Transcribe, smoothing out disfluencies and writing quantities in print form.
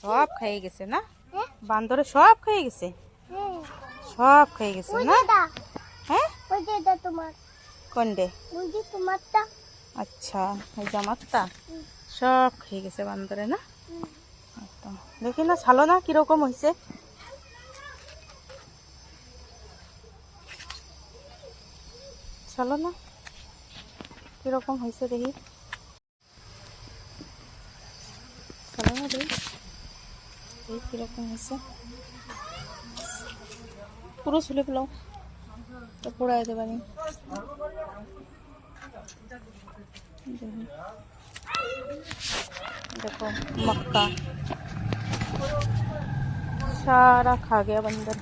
সব খেয়ে গেছে না, বান্দরে সব খেয়ে গেছে, সব খেয়ে গেছে না। হ্যাঁ কোনডে? আচ্ছা এই জামাতটা সব খেয়ে গেছে বান্দরে না। দেখি না ছালো না কিরকম হয়েছে। ছালো না কিরকম হয়েছে দেখি, ছালো না দেখি কিরকম হয়েছে। পুরো ছুলে ফেলাও তো পোড়া যেতে পারি। देखो मक्का सारा खा गया बंदर।